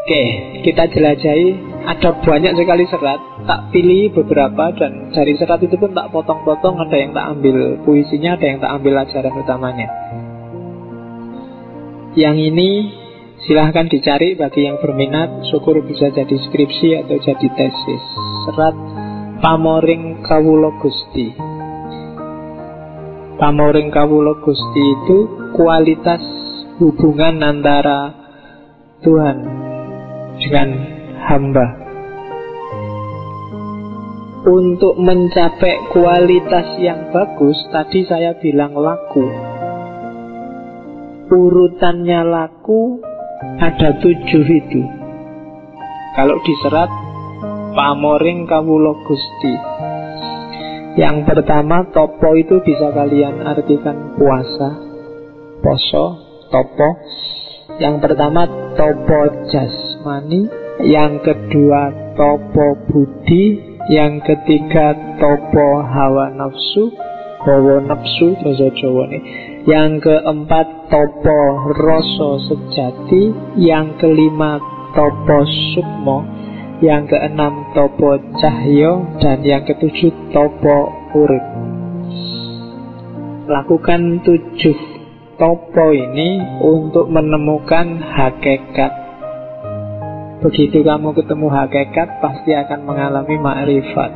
Oke, kita jelajahi. Ada banyak sekali serat. Tak pilih beberapa, dan dari serat itu pun tak potong-potong. Ada yang tak ambil puisinya, ada yang tak ambil ajaran utamanya. Yang ini silahkan dicari bagi yang berminat. Syukur bisa jadi skripsi atau jadi tesis. Serat Pamoring Kawula Gusti. Pamoring Kawula Gusti itu kualitas hubungan antara Tuhan dengan hamba. Untuk mencapai kualitas yang bagus, tadi saya bilang laku. Urutannya laku ada 7 itu. Kalau diserat Pamoring Kawula Gusti. Yang pertama, topo itu bisa kalian artikan puasa, poso, topo. Yang pertama topo jasmani, yang kedua topo budi, yang ketiga topo hawa nafsu, hawa nafsu bahasa Jawa nih. Yang keempat topo rasa sejati, yang kelima topo sukmo, yang keenam topo cahyo, dan yang ketujuh topo urip. Lakukan 7 topo ini untuk menemukan hakikat. Begitu kamu ketemu hakikat, pasti akan mengalami makrifat.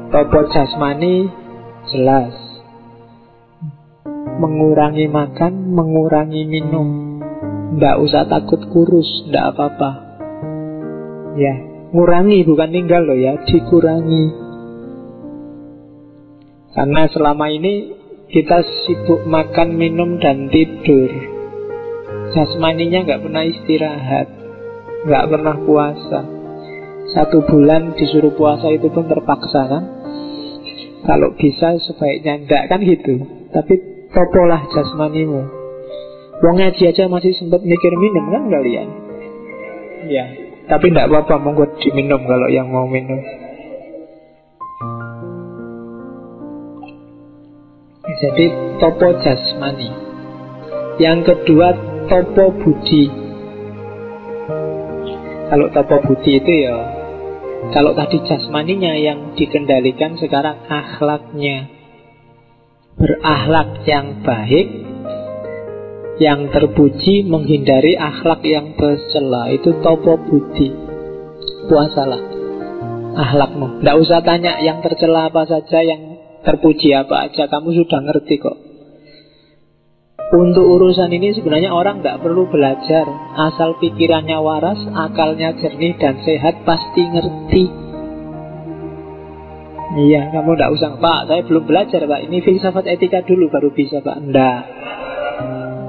Topo jasmani jelas, mengurangi makan, mengurangi minum. Nggak usah takut kurus, nggak apa-apa. Ya, ngurangi bukan tinggal loh ya, dikurangi. Karena selama ini kita sibuk makan, minum, dan tidur. Jasmaninya nggak pernah istirahat, nggak pernah puasa. 1 bulan disuruh puasa itu pun terpaksa kan. Kalau bisa sebaiknya enggak kan gitu. Tapi topolah jasmanimu. Wong ngaji aja masih sempat mikir minum kan kalian. Ya, tapi enggak apa-apa, monggo diminum kalau yang mau minum. Jadi topo jasmani. Yang kedua topo budi. Kalau topo budi itu ya, kalau tadi jasmaninya yang dikendalikan, sekarang akhlaknya. Berakhlak yang baik, yang terpuji, menghindari akhlak yang tercela. Itu topo budi. Puasalah akhlakmu. Tidak usah tanya yang tercela apa saja, yang terpuji apa aja, kamu sudah ngerti kok. Untuk urusan ini sebenarnya orang tidak perlu belajar. Asal pikirannya waras, akalnya jernih dan sehat, pasti ngerti. Iya, kamu tidak usah, Pak, saya belum belajar, Pak, ini filsafat etika dulu baru bisa, Pak. Nggak,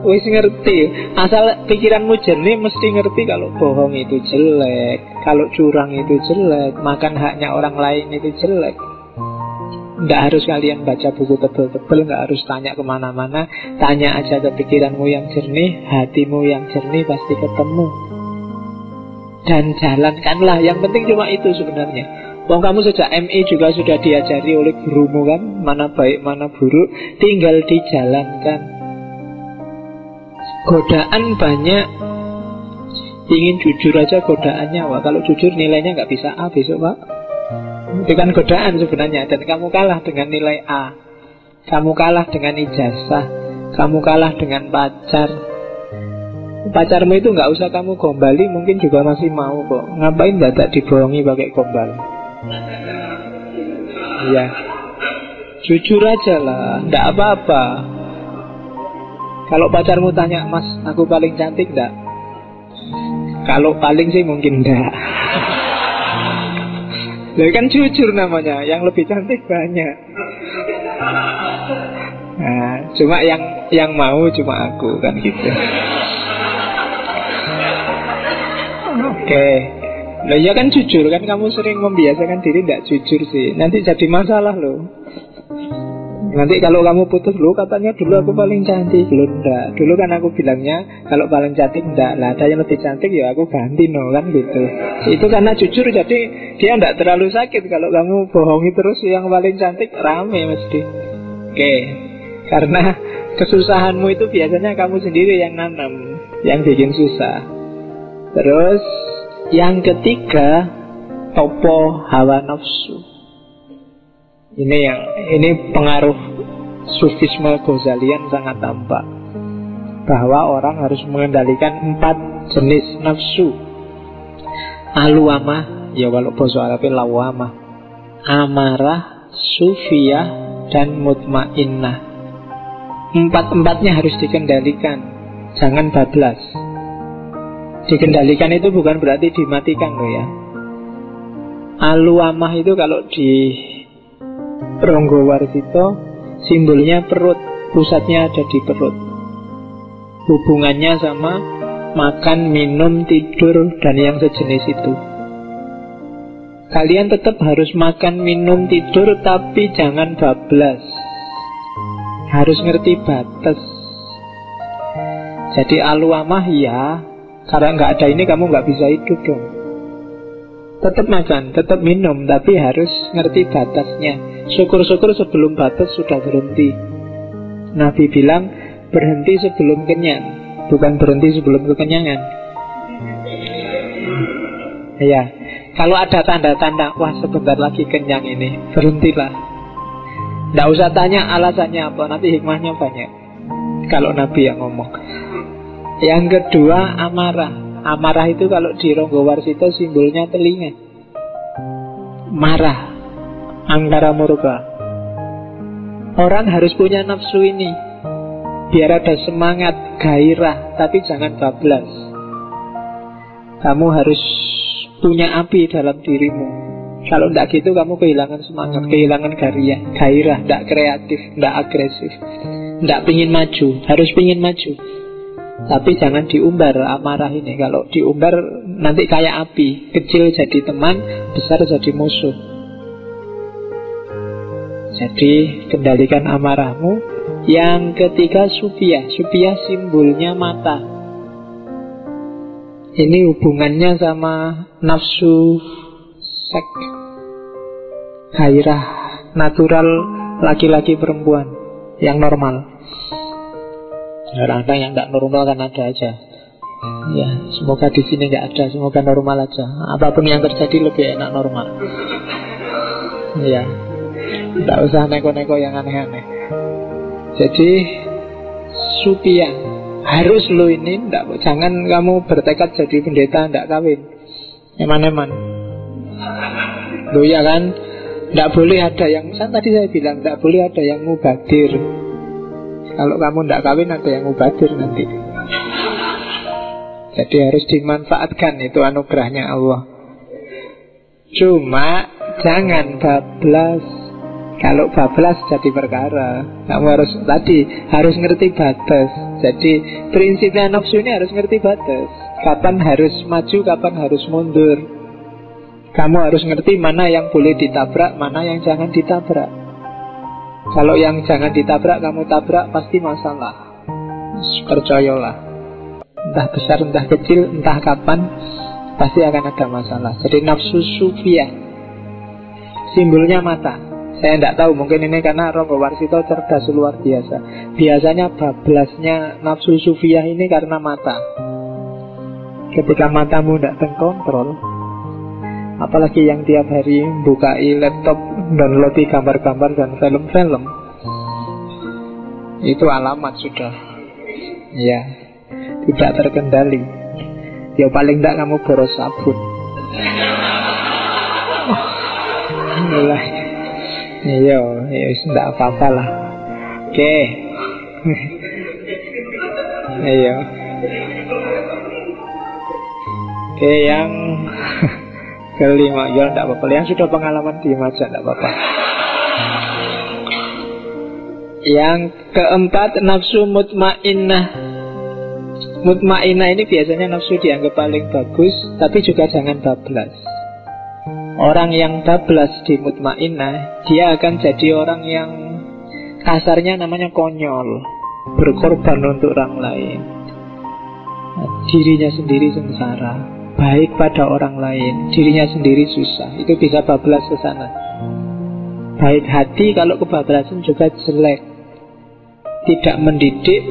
wis ngerti. Asal pikiranmu jernih, mesti ngerti kalau bohong itu jelek, kalau curang itu jelek, makan haknya orang lain itu jelek. Nggak harus kalian baca buku tebel-tebel, nggak harus tanya kemana-mana. Tanya aja ke pikiranmu yang jernih, hatimu yang jernih, pasti ketemu. Dan jalankanlah, yang penting cuma itu sebenarnya. Wong kamu sejak MI juga sudah diajari oleh gurumu kan, mana baik mana buruk, tinggal dijalankan. Godaan banyak, ingin jujur aja godaannya. Wah, kalau jujur nilainya nggak bisa A besok, Pak. Itu kan godaan sebenarnya. Dan kamu kalah dengan nilai A, kamu kalah dengan ijazah, kamu kalah dengan pacar. Pacarmu itu nggak usah kamu gombali, mungkin juga masih mau kok. Ngapain dadak dibohongi pakai gombal? Iya, jujur aja lah, nggak apa-apa. Kalau pacarmu tanya, Mas, aku paling cantik nggak? Kalau paling sih mungkin enggak. Jadi kan jujur namanya, yang lebih cantik banyak. Nah, cuma yang mau cuma aku kan gitu. Oke. Lah ya kan jujur kan, kamu sering membiasakan diri tidak jujur sih. Nanti jadi masalah loh. Nanti kalau kamu putus, lu katanya dulu aku paling cantik. Lu enggak, dulu kan aku bilangnya kalau paling cantik enggak. Lah ada yang lebih cantik ya aku ganti no, kan gitu. Itu karena jujur, jadi dia enggak terlalu sakit. Kalau kamu bohongi terus yang paling cantik, rame mesti. Oke. Karena Kesusahanmu itu biasanya kamu sendiri yang nanam, yang bikin susah. Terus yang ketiga, topo hawa nafsu. Ini pengaruh Sufisme Ghazalian sangat tampak, bahwa orang harus mengendalikan 4 jenis nafsu. Aluamah, ya kalau bahasa Arabnya lawamah, amarah, sufiyah, dan mutmainnah. 4-4-nya harus dikendalikan, jangan bablas. Dikendalikan itu bukan berarti dimatikan loh ya. Aluamah itu kalau di Ronggowarsito simbolnya perut, pusatnya ada di perut. Hubungannya sama makan, minum, tidur, dan yang sejenis itu. Kalian tetap harus makan, minum, tidur, tapi jangan bablas. Harus ngerti batas. Jadi aluamah ya, karena nggak ada ini kamu nggak bisa hidup dong. Tetap makan, tetap minum, tapi harus ngerti batasnya. Syukur-syukur sebelum batas sudah berhenti. Nabi bilang berhenti sebelum kenyang, bukan berhenti sebelum kekenyangan. Ya, kalau ada tanda-tanda, wah sebentar lagi kenyang ini, berhentilah. Nggak usah tanya alasannya apa, nanti hikmahnya banyak kalau Nabi yang ngomong. Yang kedua, amarah. Amarah itu kalau di Ronggowarsito simbolnya telinga. Marah, angkara murka. Orang harus punya nafsu ini, biar ada semangat, gairah, tapi jangan bablas. Kamu harus punya api dalam dirimu. Kalau tidak gitu kamu kehilangan semangat, kehilangan gairah, tidak kreatif, tidak agresif, tidak pingin maju. Harus pingin maju, tapi jangan diumbar amarah ini. Kalau diumbar nanti kayak api, kecil jadi teman, besar jadi musuh. Jadi kendalikan amarahmu. Yang ketiga, sufiyah. Sufiyah simbolnya mata. Ini hubungannya sama nafsu seks, gairah natural laki-laki perempuan yang normal. Kadang-kadang yang nggak normal kan ada aja. Ya, semoga di sini nggak ada, semoga normal aja. Apapun yang terjadi lebih enak normal. Ya, nggak usah neko-neko yang aneh-aneh. Jadi supia harus lo ini, jangan kamu bertekad jadi pendeta nggak kawin, eman-eman. Loh ya kan, tidak boleh ada yang, tadi saya bilang tidak boleh ada yang mubadir. Kalau kamu tidak kawin ada yang mubadir nanti. Jadi harus dimanfaatkan, itu anugerahnya Allah. Cuma jangan bablas. Kalau bablas jadi perkara. Kamu harus ngerti batas. Jadi prinsipnya nafsu ini harus ngerti batas. Kapan harus maju, kapan harus mundur. Kamu harus ngerti mana yang boleh ditabrak, mana yang jangan ditabrak. Kalau yang jangan ditabrak kamu tabrak, pasti masalah. Percayalah. Entah besar, entah kecil, entah kapan, pasti akan ada masalah. Jadi nafsu sufiyah, simbolnya mata. Saya tidak tahu, mungkin ini karena Ronggowarsito cerdas luar biasa. Biasanya bablasnya nafsu sufiyah ini karena mata. Ketika matamu tidak terkontrol, apalagi yang tiap hari bukai laptop, downloadi gambar-gambar dan film-film, itu alamat sudah, ya, tidak terkendali. Ya paling tidak kamu boros sabun. Mulai, iya, tidak apa-apa lah. Oke, iya. Oke, yang kelima, ya tidak apa-apa. Yang sudah pengalaman diem aja, tidak apa-apa. Yang keempat, nafsu mutmainnah. Mutmainnah ini biasanya nafsu dianggap paling bagus, tapi juga jangan bablas. Orang yang bablas di mutmainnah, dia akan jadi orang yang kasarnya namanya konyol, berkorban untuk orang lain, dirinya sendiri sengsara, baik pada orang lain, dirinya sendiri susah. Itu bisa bablas ke sana. Baik hati, kalau kebablasan juga jelek. tidak mendidik,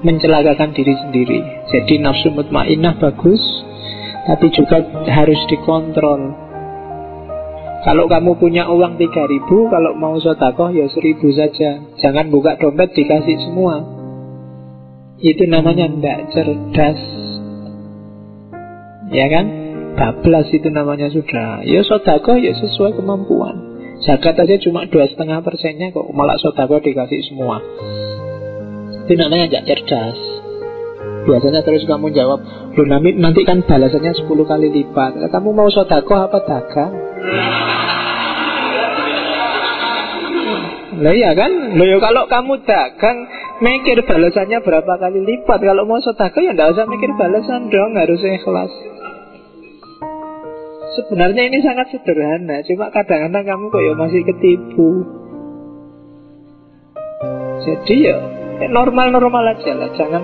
mencelakakan diri sendiri. Jadi nafsu mutmainnah bagus, tapi juga harus dikontrol. Kalau kamu punya uang 3.000, kalau mau sedekah ya 1.000 saja. Jangan buka dompet dikasih semua. Itu namanya tidak cerdas. Ya kan? Bablas itu namanya sudah. Ya sedekah ya sesuai kemampuan. Zakat aja cuma 2,5% kok, malah sedekah dikasih semua. Itu namanya tidak cerdas. Biasanya terus kamu jawab, loh nanti kan balasannya 10 kali lipat. Kamu mau sedekah apa dagang? Lah iya kan? Loh ya kalau kamu dagang mikir balasannya berapa kali lipat. Kalau mau sedekah ya tidak usah mikir balasan dong, harus ikhlas. Sebenarnya ini sangat sederhana, cuma kadang-kadang kamu kok ya masih ketipu. Jadi ya normal-normal aja lah, jangan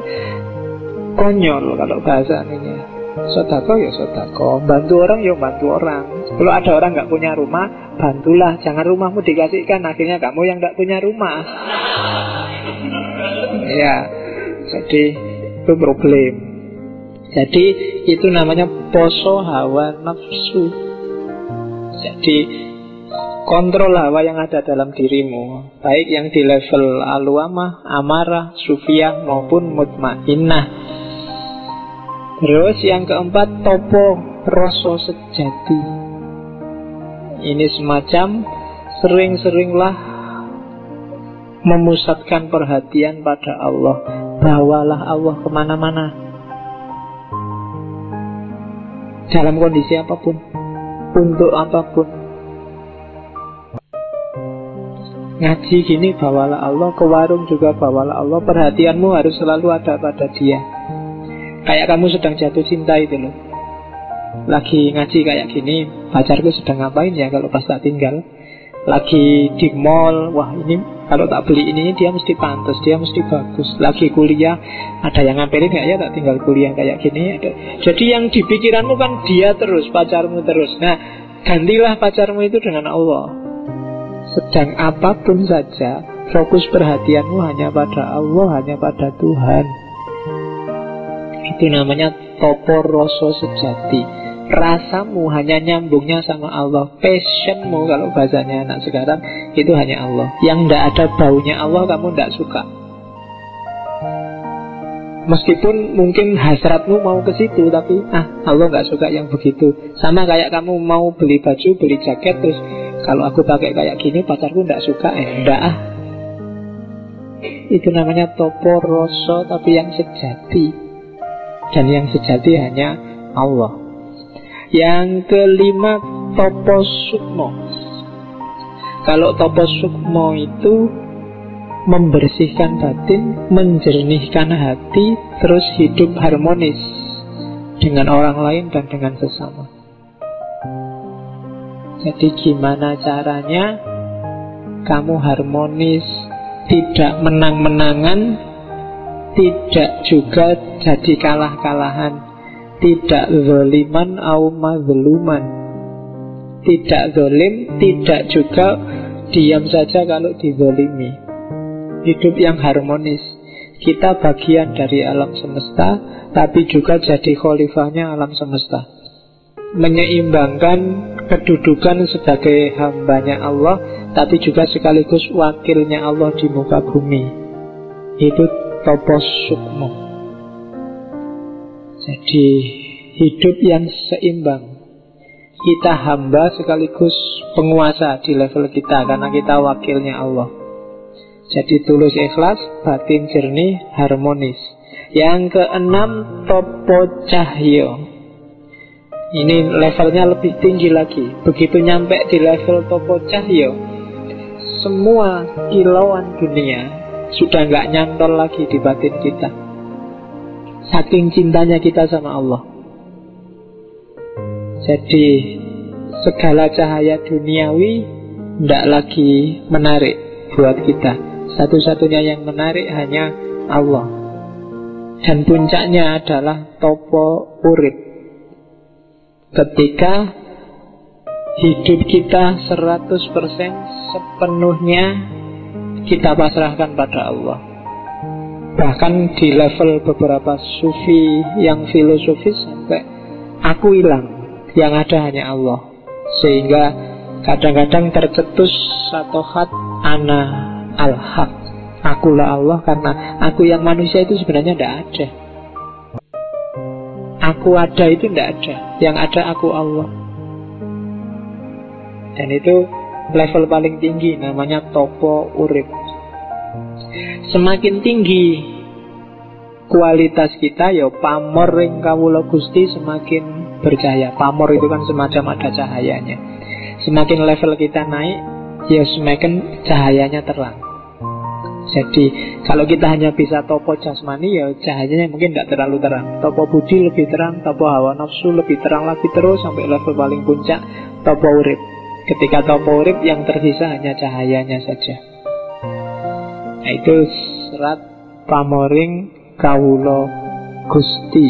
konyol kalau bahasa ini. Sedekah ya sedekah, bantu orang ya bantu orang. Kalau ada orang nggak punya rumah, bantulah, jangan rumahmu dikasihkan, akhirnya kamu yang nggak punya rumah. Ya, jadi itu problem. Jadi itu namanya poso hawa nafsu. Jadi kontrol hawa yang ada dalam dirimu, baik yang di level alwamah, amarah, sufiyah maupun mutmainnah. Terus yang keempat, topo rasa sejati. Ini semacam sering-seringlah memusatkan perhatian pada Allah. Bawalah Allah kemana-mana, dalam kondisi apapun, untuk apapun. Ngaji gini bawalah Allah, ke warung juga bawalah Allah. Perhatianmu harus selalu ada pada dia. Kayak kamu sedang jatuh cinta itu loh. Lagi ngaji kayak gini, pacarku sedang ngapain ya kalau pas tak tinggal. Lagi di mall, wah ini kalau tak beli ini dia mesti pantas, dia mesti bagus. Lagi kuliah, ada yang ngambilin gak ya tak tinggal kuliah kayak gini. Jadi yang di pikiranmu kan dia terus, pacarmu terus. Nah, gantilah pacarmu itu dengan Allah. Sedang apapun saja, fokus perhatianmu hanya pada Allah, hanya pada Tuhan. Itu namanya topo rasa sejati. Rasamu hanya nyambungnya sama Allah. Passionmu kalau bahasanya anak sekarang itu hanya Allah. Yang tidak ada baunya Allah kamu tidak suka. Meskipun mungkin hasratmu mau ke situ, tapi Allah nggak suka yang begitu. Sama kayak kamu mau beli baju, beli jaket, terus kalau aku pakai kayak gini pacarku nggak suka, enggak. Itu namanya topo rasa, tapi yang sejati. Dan yang sejati hanya Allah. Yang kelima, topo sukmo. Kalau topo sukmo itu membersihkan batin, menjernihkan hati, terus hidup harmonis dengan orang lain dan dengan sesama. Jadi gimana caranya kamu harmonis, tidak menang-menangan, tidak juga jadi kalah-kalahan, tidak zoliman au mazluman, tidak zolim, tidak juga diam saja kalau dizolimi. Hidup yang harmonis. Kita bagian dari alam semesta, tapi juga jadi khalifahnya alam semesta. Menyeimbangkan kedudukan sebagai hambanya Allah, tapi juga sekaligus wakilnya Allah di muka bumi. Itu topo sukmo. Jadi hidup yang seimbang. Kita hamba sekaligus penguasa di level kita, karena kita wakilnya Allah. Jadi tulus ikhlas, batin jernih, harmonis. Yang keenam, topo cahyo. Ini levelnya lebih tinggi lagi. Begitu nyampe di level topo cahyo, semua kilauan dunia sudah nggak nyantol lagi di batin kita. Saking cintanya kita sama Allah. Jadi segala cahaya duniawi tidak lagi menarik buat kita. Satu-satunya yang menarik hanya Allah. Dan puncaknya adalah topo urip. Ketika hidup kita 100% sepenuhnya kita pasrahkan pada Allah. Bahkan di level beberapa sufi yang filosofis sampai aku hilang, yang ada hanya Allah. Sehingga kadang-kadang tercetus satu hat ana al-haq, akulah Allah, karena aku yang manusia itu sebenarnya tidak ada. Aku ada itu tidak ada, yang ada aku Allah. Dan itu level paling tinggi, namanya topo urip. Semakin tinggi kualitas kita, ya pamor ring kawula Gusti semakin bercahaya. Pamor itu kan semacam ada cahayanya. Semakin level kita naik, ya semakin cahayanya terang. Jadi kalau kita hanya bisa topo jasmani, ya cahayanya mungkin tidak terlalu terang. Topo budi lebih terang, topo hawa nafsu lebih terang lagi, terus sampai level paling puncak topo urip. Ketika topo urip, yang tersisa hanya cahayanya saja. Nah, itu serat pamoring kawula Gusti